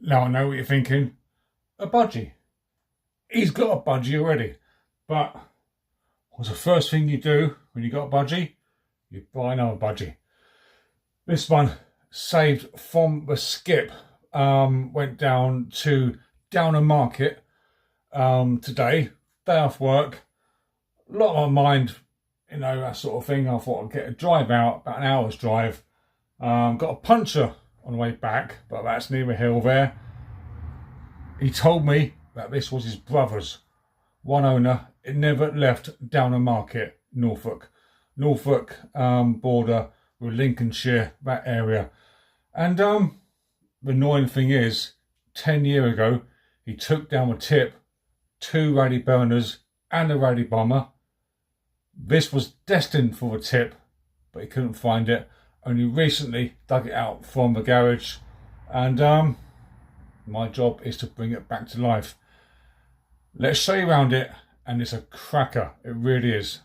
Now I know what you're thinking. A budgie. He's got a budgie already. But what's the first thing you do when you got a budgie? You buy another budgie. This one, saved from the skip, went down to Downer Market today, day off work. A lot on my mind, you know, that sort of thing. I thought I'd get a drive out, about an hour's drive. Got a puncture on the way back, but that's neither here nor there. He told me that this was his brother's. One owner. It never left Downer Market, Norfolk. Norfolk border with Lincolnshire, that area. And the annoying thing is, 10 years ago, he took down a tip, 2 Raleigh burners and a Raleigh bomber. This was destined for a tip, but he couldn't find it. Only recently dug it out from the garage, and my job is to bring it back to life. Let's show you around it, and it's a cracker. It really is.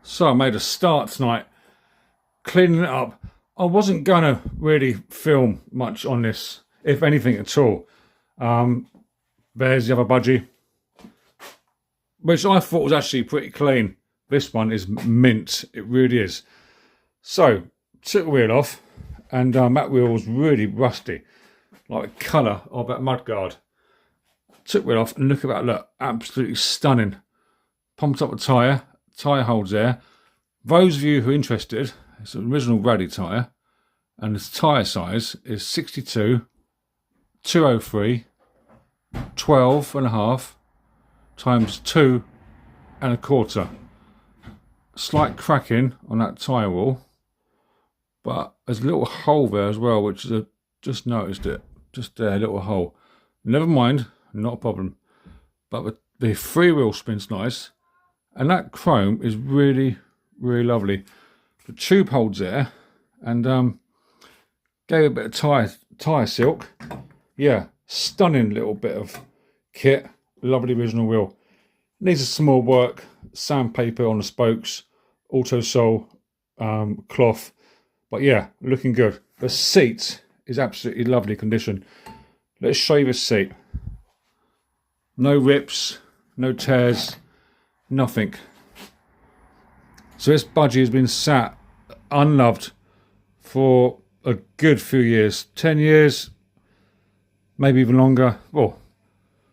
So I made a start tonight, cleaning it up. I wasn't gonna really film much on this, if anything at all. There's the other budgie, which I thought was actually pretty clean. This one is mint, it really is. So, took the wheel off, and that wheel was really rusty, like the colour of that mudguard. Took the wheel off, and look at that, look, absolutely stunning. Pumped up the tyre holds there. Those of you who are interested, it's an original Raleigh tyre, and the tyre size is 62, 203, 12.5 times 2 1/4. Slight cracking on that tyre wall, but there's a little hole there as well, which is just noticed it, just there, a little hole. Never mind, not a problem. But the freewheel spin's nice, and that chrome is really, really lovely. The tube holds there, and gave a bit of tyre silk. Yeah, stunning little bit of kit. Lovely original wheel. Needs some more work. Sandpaper on the spokes, auto sole cloth, but yeah, looking good. The seat is absolutely lovely condition. Let's show you the seat. No rips, no tears, nothing. So this budgie has been sat unloved for a good few years, 10 years, maybe even longer. Well,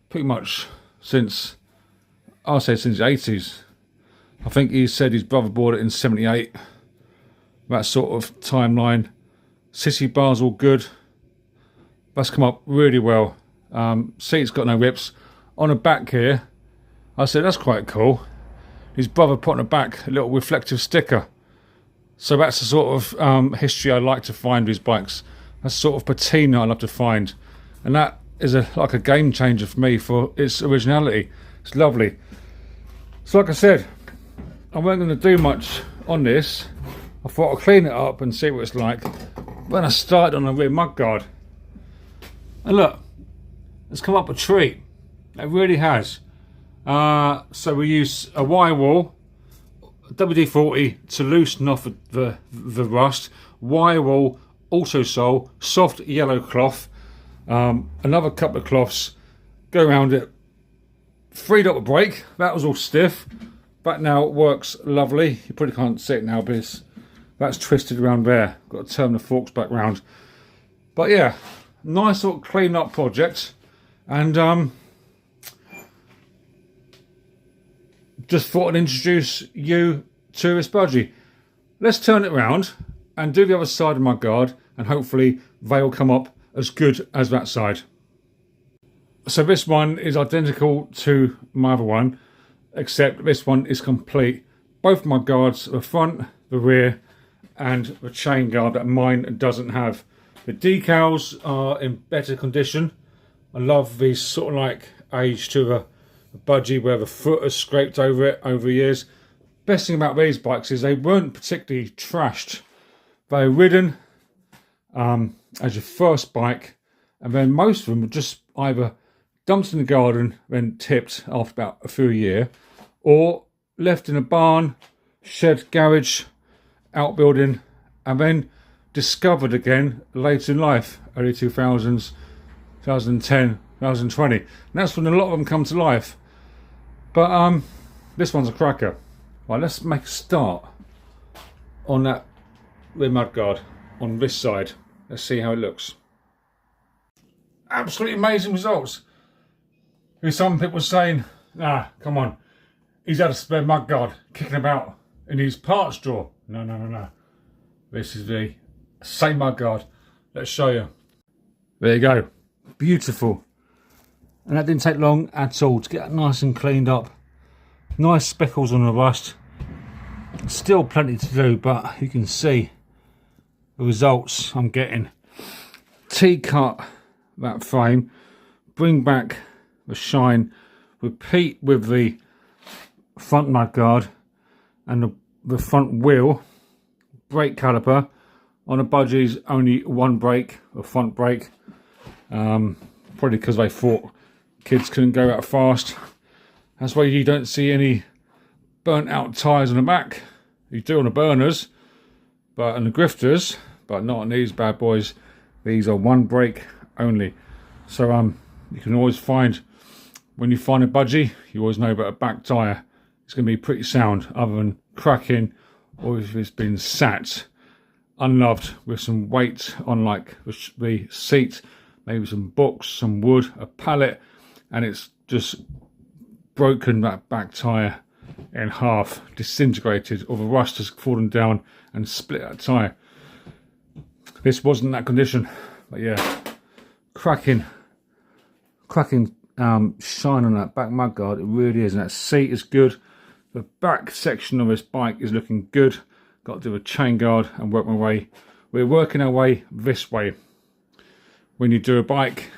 pretty much since, I'll say since the 80s. I think he said his brother bought it in 78. That sort of timeline. City bars all good. That's come up really well. Seat's got no rips. On the back here, I said that's quite cool. His brother put on the back a little reflective sticker. So that's the sort of history I like to find with his bikes. That's sort of patina I love to find. And that is like a game changer for me for its originality. It's lovely. So like I said, I wasn't going to do much on this. I thought I'd clean it up and see what it's like. When I started on the rear mudguard, and look, it's come up a treat. It really has. So we use a wire wool, WD-40 to loosen off the rust. Wire wool, auto sole, soft yellow cloth. Another couple of cloths. Go around it. Freed up the brake. That was all stiff. But now it works lovely. You probably can't see it now because that's twisted around there. Got to turn the forks back round. But yeah, nice little clean up project. And just thought I'd introduce you to this budgie. Let's turn it around and do the other side of my guard, and hopefully they'll come up as good as that side. So this one is identical to my other one, except this one is complete. Both my guards, the front, the rear, and the chain guard that mine doesn't have. The decals are in better condition. I love these sort of like age to the budgie where the foot has scraped over it over the years. Best thing about these bikes is they weren't particularly trashed. They were ridden as your first bike, and then most of them were just either dumped in the garden, then tipped after about a few years, or left in a barn, shed, garage, outbuilding, and then discovered again later in life early 2000s, 2010, 2020. And that's when a lot of them come to life. But this one's a cracker. Right, let's make a start on that rear mudguard on this side. Let's see how it looks. Absolutely amazing results. There's some people saying, come on, he's had a spare mudguard kicking about in his parts drawer. No. This is the same mudguard. Let's show you. There you go. Beautiful. And that didn't take long at all to get it nice and cleaned up. Nice speckles on the rust. Still plenty to do, but you can see the results I'm getting. T-cut that frame, bring back the shine, repeat with the front mudguard and the front wheel. Brake caliper on a Budgie's only one brake, a front brake. Probably because they thought kids couldn't go out fast. That's why you don't see any burnt out tyres on the back. You do on the burners, but on the grifters, but not on these bad boys. These are one brake only. So you can always find, when you find a Budgie, you always know about a back tyre. It's going to be pretty sound, other than cracking, or if it's been sat unloved with some weight on, like the seat, maybe some books, some wood, a pallet, and it's just broken that back tyre in half, disintegrated, or the rust has fallen down and split that tyre. This wasn't that condition, but yeah, cracking shine on that back mudguard. It really is, and that seat is good. The back section of this bike is looking good. Got to do a chain guard and work my way. We're working our way this way. When you do a bike,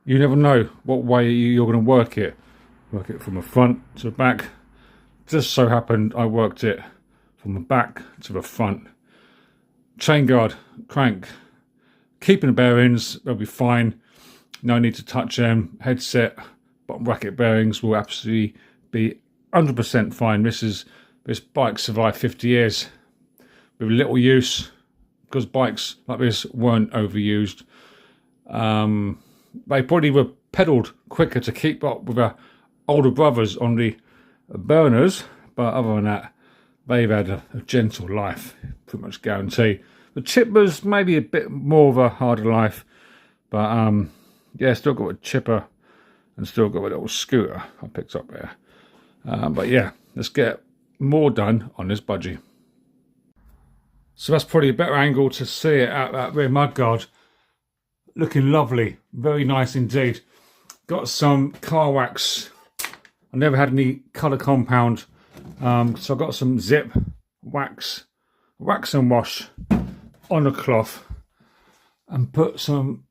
you never know what way you're going to work it. Work it from the front to the back. Just so happened I worked it from the back to the front. Chain guard, crank, keeping the bearings, they'll be fine. No need to touch them. Headset, bottom bracket bearings will absolutely be 100% fine. This bike survived 50 years with little use, because bikes like this weren't overused. They probably were pedalled quicker to keep up with our older brothers on the burners, but other than that, they've had a gentle life, pretty much guarantee. The chippers maybe a bit more of a harder life, but yeah, still got a chipper and still got a little scooter I picked up there. But yeah, let's get more done on this Budgie. So that's probably a better angle to see it at that rear mudguard. Looking lovely, very nice indeed. Got some car wax. I never had any colour compound, so I got some zip wax and wash on the cloth and put some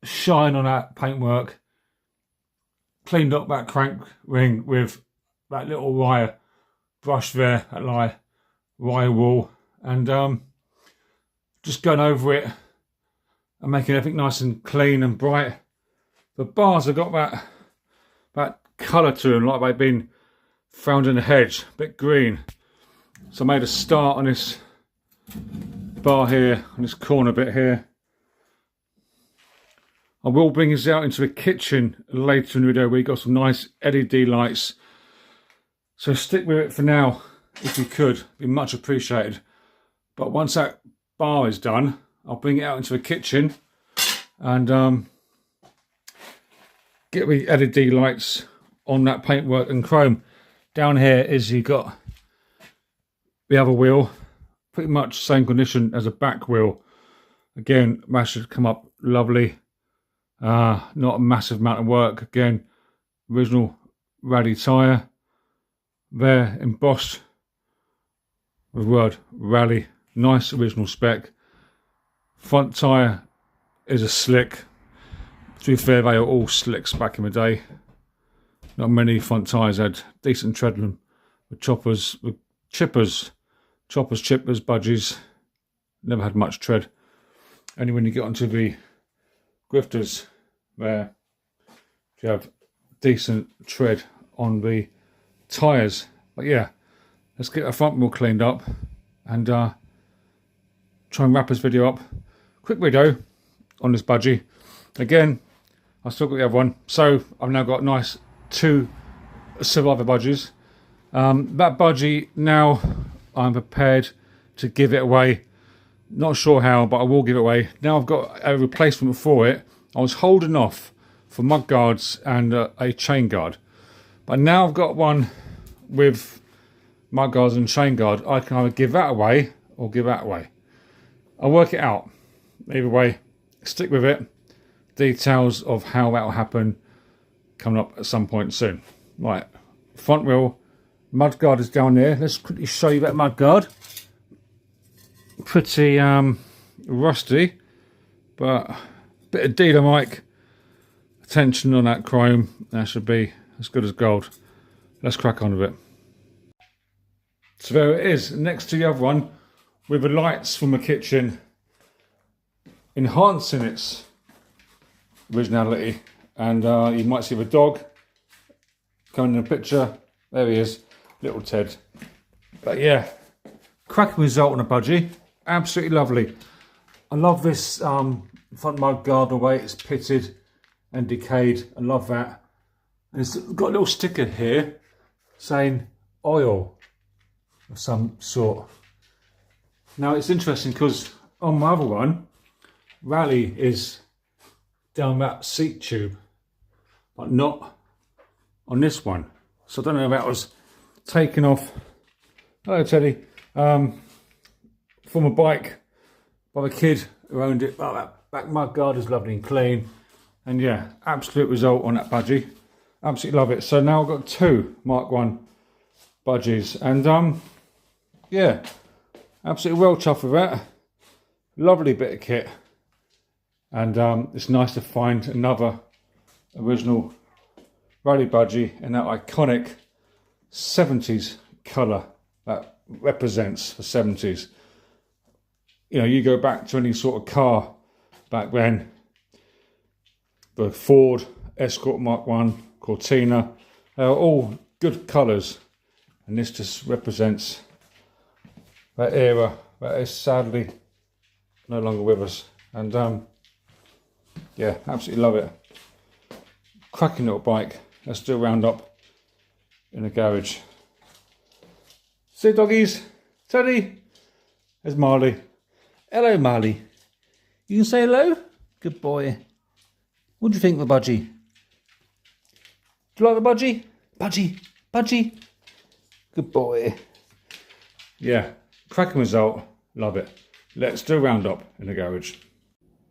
shine on that paintwork. Cleaned up that crank ring with that little wire brush there, that wire wool, and just going over it and making everything nice and clean and bright. The bars have got that colour to them, like they've been found in a hedge, a bit green. So I made a start on this bar here, on this corner bit here. I will bring this out into the kitchen later in the video. We got some nice LED lights. So stick with it for now, if you could. Be much appreciated. But once that bar is done, I'll bring it out into the kitchen and get the LED lights on that paintwork and chrome. Down here is you got the other wheel, pretty much same condition as a back wheel. Again, that should come up lovely. Not a massive amount of work. Again, original Raleigh tyre there, embossed with the word Raleigh. Nice original spec. Front tyre is a slick. To be fair, they were all slicks back in the day. Not many front tyres had decent tread on them. With choppers, with chippers, budgies. Never had much tread. Only when you get onto the grifters there, you have decent tread on the tyres. But yeah, let's get our front wheel cleaned up and try and wrap this video up. Quick video, on this budgie. Again, I still got the other one, so I've now got nice 2 survivor budgies. That budgie, now I'm prepared to give it away. Not sure how, but I will give it away. Now I've got a replacement for it. I was holding off for mud guards and a chain guard, but now I've got one with mud guards and chain guard. I can either give that away or give that away. I'll work it out. Either way, stick with it. Details of how that will happen coming up at some point soon. Right, front wheel mud guard is down there. Let's quickly show you that mud guard. Pretty rusty, but a bit of dynamite attention on that chrome. That should be as good as gold. Let's crack on with it. So there it is, next to the other one, with the lights from the kitchen, enhancing its originality. And you might see the dog coming in the picture. There he is, little Ted. But yeah, cracking result on a budgie. Absolutely lovely. I love this front mud guard, the way it's pitted and decayed. I love that. And it's got a little sticker here saying oil of some sort. Now it's interesting because on my other one, Raleigh is down that seat tube, but not on this one. So I don't know if that was taken off. Hello Teddy. From a bike by the kid who owned it. Oh, that back mud guard is lovely and clean. And yeah, absolute result on that budgie. Absolutely love it. So now I've got 2 Mark 1 budgies. And yeah, absolutely well chuffed with that. Lovely bit of kit. And it's nice to find another original Raleigh budgie in that iconic 70s colour that represents the 70s. You know, you go back to any sort of car back then, the Ford Escort Mark 1, Cortina, they are all good colours, and this just represents that era that is sadly no longer with us. And yeah, absolutely love it. Cracking little bike. Let's do a round up in the garage. See doggies, Teddy, there's Marley. Hello, Marley. You can say hello? Good boy. What do you think of the budgie? Do you like the budgie? Budgie, budgie. Good boy. Yeah, cracking result. Love it. Let's do a round up in the garage.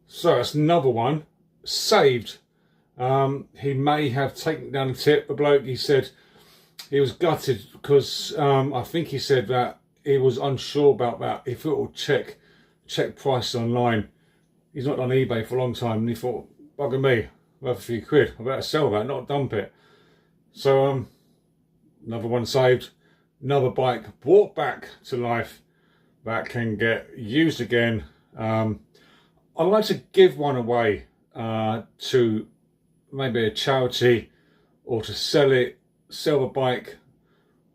So that's another one. Saved. He may have taken down the tip. The bloke, he said he was gutted because I think he said that he was unsure about that. He thought he'll check prices online. He's not done eBay for a long time, and he thought, bugger me, worth a few quid. I better sell that, not dump it. So another one saved, another bike brought back to life that can get used again. I'd like to give one away to maybe a charity, or to sell the bike,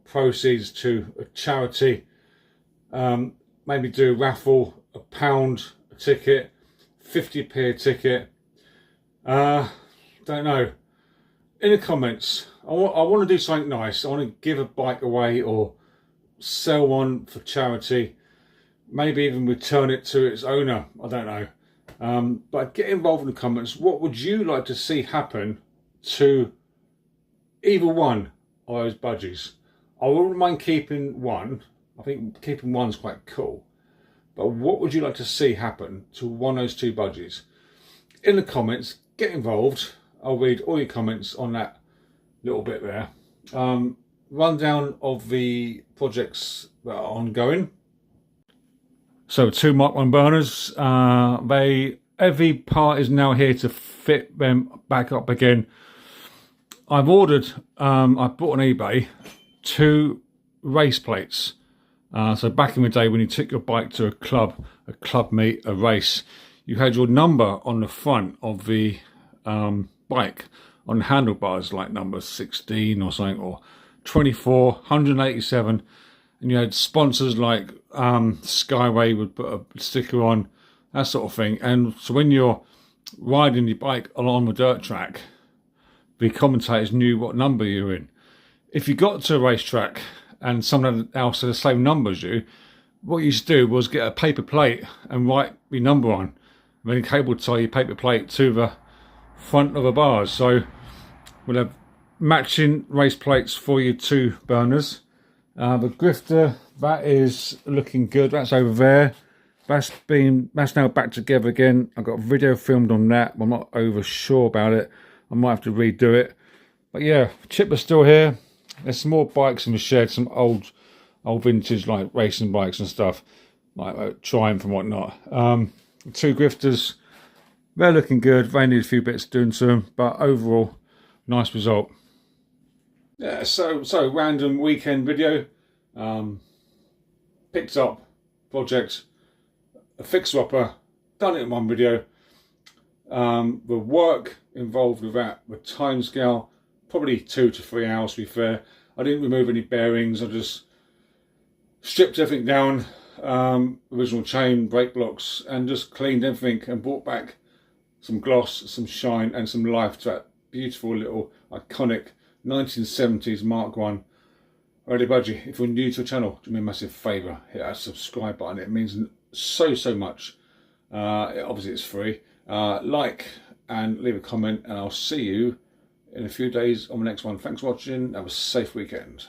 proceeds to a charity. Maybe do a raffle, £1 a ticket, 50p a ticket. Don't know. In the comments, I want to do something nice. I want to give a bike away or sell one for charity. Maybe even return it to its owner. I don't know. But get involved in the comments. What would you like to see happen to either one of those budgies? I wouldn't mind keeping one. I think keeping one's quite cool. But what would you like to see happen to one of those 2 budgies? In the comments, get involved. I'll read all your comments on that little bit there. Rundown of the projects that are ongoing. So 2 Mark 1 burners. Every part is now here to fit them back up again. I've ordered, I bought on eBay 2 race plates. So back in the day when you took your bike to a club meet, a race, you had your number on the front of the bike on the handlebars, like number 16 or something, or 24, 187, and you had sponsors like Skyway would put a sticker on, that sort of thing. And so when you're riding your bike along the dirt track, the commentators knew what number you were in. If you got to a racetrack and someone else had the same number as you, what you used to do was get a paper plate and write your number on, and then cable tie your paper plate to the front of the bars. So we'll have matching race plates for your two burners. The grifter, that is looking good. That's over there. That's now back together again. I've got a video filmed on that. I'm not over sure about it. I might have to redo it. But yeah, chipper's still here. There's some more bikes in the shed, some old vintage like racing bikes and stuff, like Triumph and whatnot. Two grifters, they're looking good. They need a few bits doing to them, but overall, nice result. Yeah, so random weekend video. Picked up project, a fixer-upper, done it in one video. The work involved with that, the time scale, probably 2 to 3 hours to be fair. I didn't remove any bearings, I just stripped everything down, original chain, brake blocks, and just cleaned everything and brought back some gloss, some shine and some life to that beautiful little iconic 1970s Mark 1 RALEIGH Budgie. If you're new to the channel, do me a massive favour, hit that subscribe button. It means so much. Obviously it's free. Like and leave a comment, and I'll see you in a few days on the next one. Thanks for watching. Have a safe weekend.